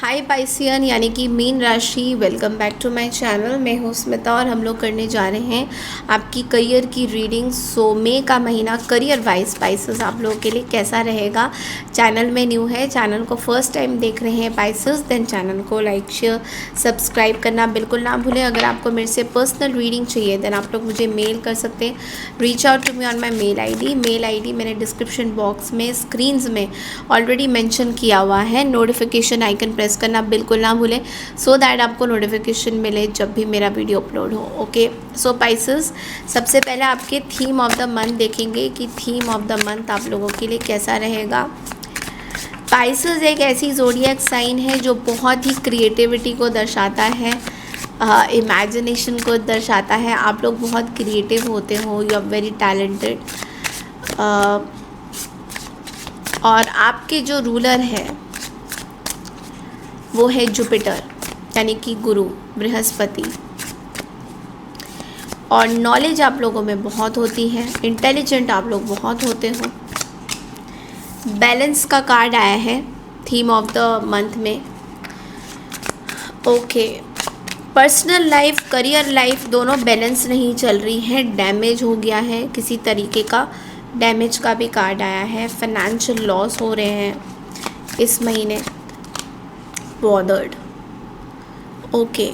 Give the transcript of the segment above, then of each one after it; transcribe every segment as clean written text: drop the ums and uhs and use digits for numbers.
हाय Piscean यानी कि मीन राशि, welcome back to my channel. मैं हूँ स्मिता और हम लोग करने जा रहे हैं आपकी करियर की रीडिंग। सो मई का महीना करियर वाइज पाइसेस आप लोगों के लिए कैसा रहेगा। चैनल में न्यू है, चैनल को फर्स्ट टाइम देख रहे हैं पाइसेस, देन चैनल को लाइक शेयर सब्सक्राइब करना बिल्कुल ना भूलें। अगर आपको मेरे से पर्सनल रीडिंग चाहिए देन आप लोग मुझे मेल कर सकते हैं। Reach out to me on my mail I D मैंने डिस्क्रिप्शन बॉक्स में स्क्रीन्स में ऑलरेडी मेंशन किया हुआ है। नोटिफिकेशन आइकन प्रेस करना बिल्कुल ना भूलें सो दैट आपको नोटिफिकेशन मिले जब भी मेरा वीडियो अपलोड हो। ओके, सो पाइसेस, सबसे पहले आपके थीम ऑफ द मंथ देखेंगे कि थीम ऑफ द मंथ आप लोगों के लिए कैसा रहेगा। पाइसेस एक ऐसी ज़ोडिएक साइन है जो बहुत ही क्रिएटिविटी को दर्शाता है, इमेजिनेशन को दर्शाता है। आप लोग बहुत क्रिएटिव होते हो, यू आर वेरी टैलेंटेड। और आपके जो रूलर है वो है जुपिटर यानी कि गुरु बृहस्पति। और नॉलेज आप लोगों में बहुत होती है, इंटेलिजेंट आप लोग बहुत होते हो। बैलेंस का कार्ड आया है थीम ऑफ द मंथ में। Okay, personal life career life दोनों बैलेंस नहीं चल रही है, डैमेज हो गया है, किसी तरीके का डैमेज का भी कार्ड आया है। फाइनेंशियल लॉस हो रहे हैं इस महीने, बॉदर्ड। ओके,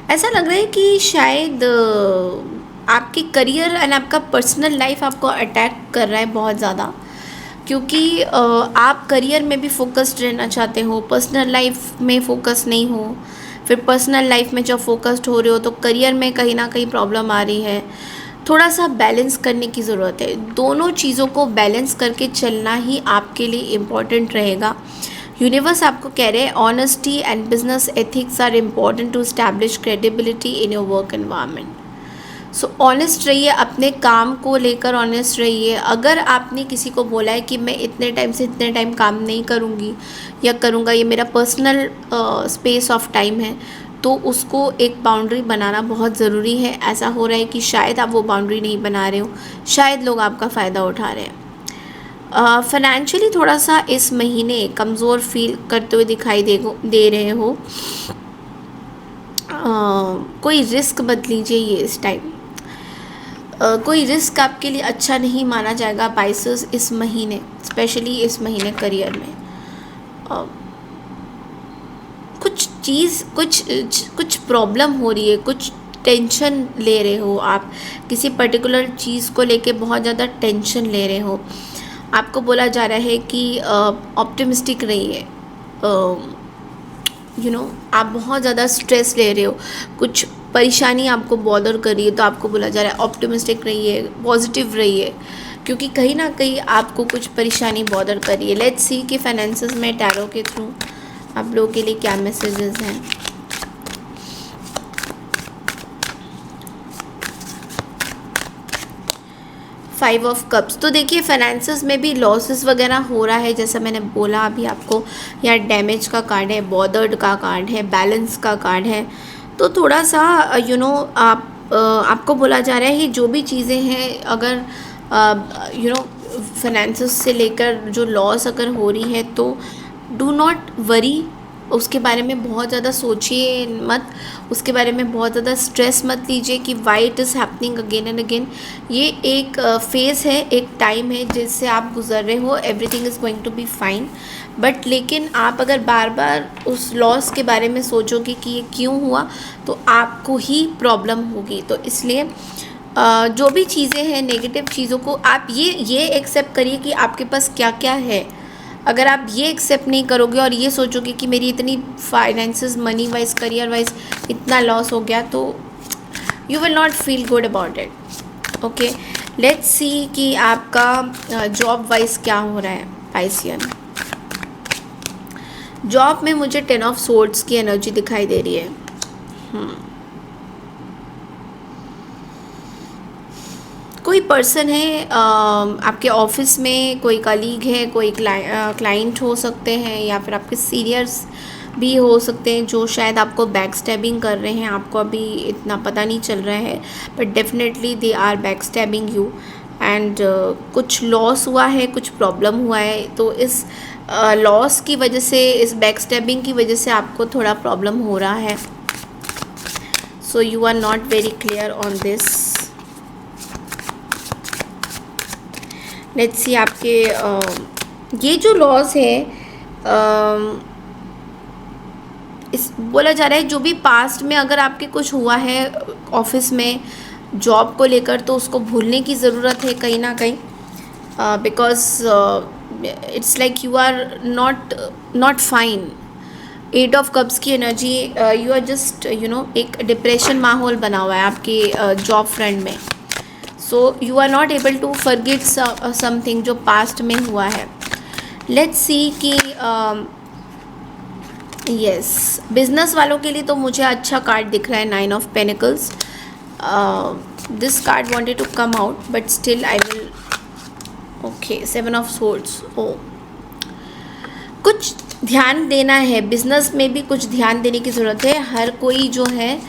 ऐसा लग रहा है कि शायद आपके करियर एंड आपका पर्सनल लाइफ आपको अटैक कर रहा है बहुत ज़्यादा, क्योंकि आप करियर में भी फोकस्ड रहना चाहते हो, पर्सनल लाइफ में फोकस नहीं हो। फिर पर्सनल लाइफ में जब फोकस्ड हो रहे हो तो करियर में कहीं ना कहीं प्रॉब्लम आ रही है। थोड़ा सा बैलेंस करने की ज़रूरत है, दोनों चीज़ों को बैलेंस करके चलना ही आपके लिए इम्पॉर्टेंट रहेगा। यूनिवर्स आपको कह रहे हैं honesty and business ethics are important to establish credibility in your work environment. So honest रहिए, अपने काम को लेकर ऑनेस्ट रहिए। अगर आपने किसी को बोला है कि मैं इतने टाइम से इतने टाइम काम नहीं करूँगी या करूँगा, ये मेरा पर्सनल स्पेस ऑफ टाइम है, तो उसको एक बाउंड्री बनाना बहुत ज़रूरी है। ऐसा हो रहा है कि शायद आप वो बाउंड्री नहीं बना रहे हो, शायद लोग आपका फ़ायदा उठा रहे हैं। फाइनेंशियली थोड़ा सा इस महीने कमज़ोर फील करते हुए दिखाई दे रहे हो। कोई रिस्क मत लीजिए ये इस टाइम। कोई रिस्क आपके लिए अच्छा नहीं माना जाएगा पाइसेस इस महीने, स्पेशली इस महीने करियर में। कुछ प्रॉब्लम हो रही है, कुछ टेंशन ले रहे हो आप, किसी पर्टिकुलर चीज़ को लेके बहुत ज़्यादा टेंशन ले रहे हो। आपको बोला जा रहा है कि ऑप्टिमिस्टिक रहिए। आप बहुत ज़्यादा स्ट्रेस ले रहे हो, कुछ परेशानी आपको बॉदर कर रही है, तो आपको बोला जा रहा है ऑप्टिमिस्टिक रहिए, पॉजिटिव रहिए, क्योंकि कहीं ना कहीं आपको कुछ परेशानी बॉदर कर रही है। लेट्स सी कि फाइनेंसेस में टैरो के थ्रू आप लोगों के लिए क्या मैसेजेस हैं। फाइव ऑफ कप्स, तो देखिए फाइनेंसेस में भी लॉसेस वगैरह हो रहा है, जैसा मैंने बोला अभी आपको। यहाँ डैमेज का कार्ड है, बॉदर्ड का कार्ड है, बैलेंस का कार्ड है। तो थोड़ा सा आपको बोला जा रहा है कि जो भी चीज़ें हैं, अगर फाइनेंसेस से लेकर जो लॉस अगर हो रही है तो डू नॉट वरी, उसके बारे में बहुत ज़्यादा सोचिए मत, उसके बारे में बहुत ज़्यादा स्ट्रेस मत लीजिए कि why it is happening again and again. ये एक फेज़ है, एक टाइम है जिससे आप गुजर रहे हो, everything is going to be fine. But लेकिन आप अगर बार बार उस लॉस के बारे में सोचोगे कि ये क्यों हुआ, तो आपको ही प्रॉब्लम होगी। तो इसलिए जो भी चीज़ें हैं, नेगेटिव चीज़ों को आप ये एक्सेप्ट करिए कि आपके पास क्या क्या है। अगर आप ये एक्सेप्ट नहीं करोगे और ये सोचोगे कि मेरी इतनी finances, money wise, career wise इतना लॉस हो गया, तो you will not feel good about it. Okay, let's see कि आपका जॉब वाइज क्या हो रहा है पाइसियन। जॉब में मुझे 10 ऑफ सोर्ड्स की एनर्जी दिखाई दे रही है। कोई पर्सन है आपके ऑफिस में, कोई कलीग है, कोई क्लाइंट हो सकते हैं, या फिर आपके सीनियर्स भी हो सकते हैं जो शायद आपको बैक स्टैबिंग कर रहे हैं। आपको अभी इतना पता नहीं चल रहा है, but definitely they are back stabbing you. And कुछ लॉस हुआ है, कुछ प्रॉब्लम हुआ है, तो इस लॉस की वजह से, इस बैक स्टैबिंग की वजह से आपको थोड़ा प्रॉब्लम हो रहा है. So you are not very clear on this. Let's see आपके ये जो लॉस है, इस बोला जा रहा है जो भी पास्ट में अगर आपके कुछ हुआ है ऑफिस में जॉब को लेकर, तो उसको भूलने की ज़रूरत है कहीं ना कहीं. Because it's like you are not fine. 8 of cups की एनर्जी, यू आर जस्ट एक डिप्रेशन माहौल बना हुआ है आपके जॉब फ्रंट में. So you are not able to forget something जो पास्ट में हुआ है. लेट्स सी कि यस बिजनेस वालों के लिए तो मुझे अच्छा कार्ड दिख रहा है, 9 of pentacles. This card wanted to come out but still I will. Okay, 7 of swords. ओ, कुछ ध्यान देना है बिजनेस में भी, कुछ ध्यान देने की ज़रूरत है. हर कोई जो है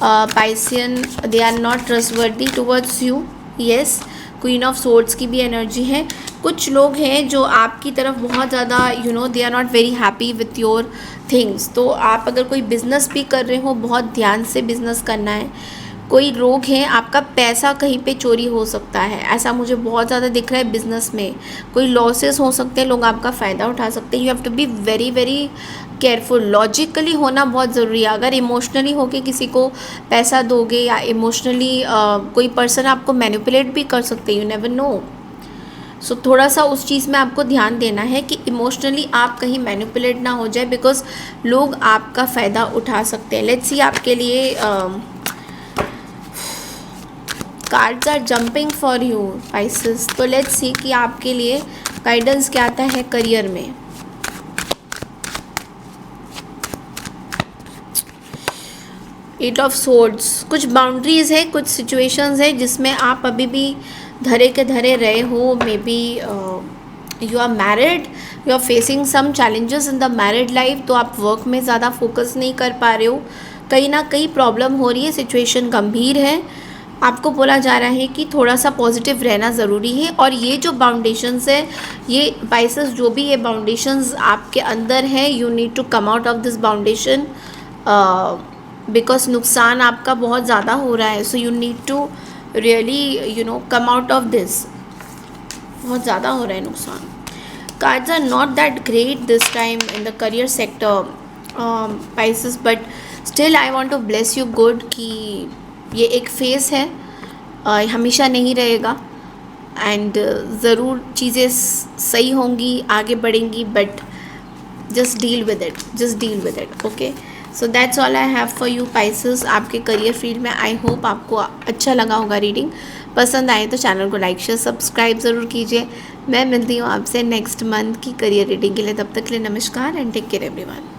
Piscean, they are not trustworthy towards you. Yes, queen of swords की भी एनर्जी है. कुछ लोग हैं जो आपकी तरफ बहुत ज़्यादा they are not very happy with your things. तो आप अगर कोई बिज़नेस भी कर रहे हो, बहुत ध्यान से बिज़नेस करना है. कोई रोग है, आपका पैसा कहीं पे चोरी हो सकता है, ऐसा मुझे बहुत ज़्यादा दिख रहा है बिज़नेस में. कोई लॉसेस हो सकते हैं, लोग आपका फ़ायदा उठा सकते हैं. You have to be very very careful. Logically होना बहुत ज़रूरी है. अगर इमोशनली होके किसी को पैसा दोगे या इमोशनली कोई पर्सन आपको मैनिपुलेट भी कर सकते हैं, यू नेवर नो. सो थोड़ा सा उस चीज़ में आपको ध्यान देना है कि इमोशनली आप कहीं मैनिपुलेट ना हो जाए, बिकॉज लोग आपका फ़ायदा उठा सकते हैं. लेट्स सी आपके लिए cards are jumping for you Pisces. तो लेट्स सी कि आपके लिए गाइडेंस क्या आता है करियर में. Eight of swords. कुछ बाउंड्रीज है, कुछ सिचुएशंस है जिसमें आप अभी भी धरे के धरे रहे हो. Maybe you are married, you are facing some challenges in the married life. तो आप वर्क में ज़्यादा फोकस नहीं कर पा रहे हो, कहीं ना कहीं प्रॉब्लम हो रही है, सिचुएशन गंभीर है. आपको बोला जा रहा है कि थोड़ा सा पॉजिटिव रहना ज़रूरी है. और ये जो बाउंडेशंस है, ये बाइसेस जो भी ये बाउंडेशंस आपके अंदर है, you need to come out of this boundation, because नुकसान आपका बहुत ज़्यादा हो रहा है. So you need to really come out of this. बहुत ज़्यादा हो रहा है नुकसान. Cards are not that great this time in the career sector Pisces, but still I want to bless you good कि ये एक फेस है, हमेशा नहीं रहेगा. एंड ज़रूर चीज़ें सही होंगी, आगे बढ़ेंगी, but just deal with it. Okay, so that's all I have for you Pisces. आपके करियर फील्ड में आई होप आपको अच्छा लगा होगा रीडिंग. पसंद आए तो चैनल को लाइक शेयर सब्सक्राइब ज़रूर कीजिए. मैं मिलती हूँ आपसे नेक्स्ट मंथ की करियर रीडिंग के लिए. तब तक के लिए नमस्कार एंड टेक केयर एवरीवन.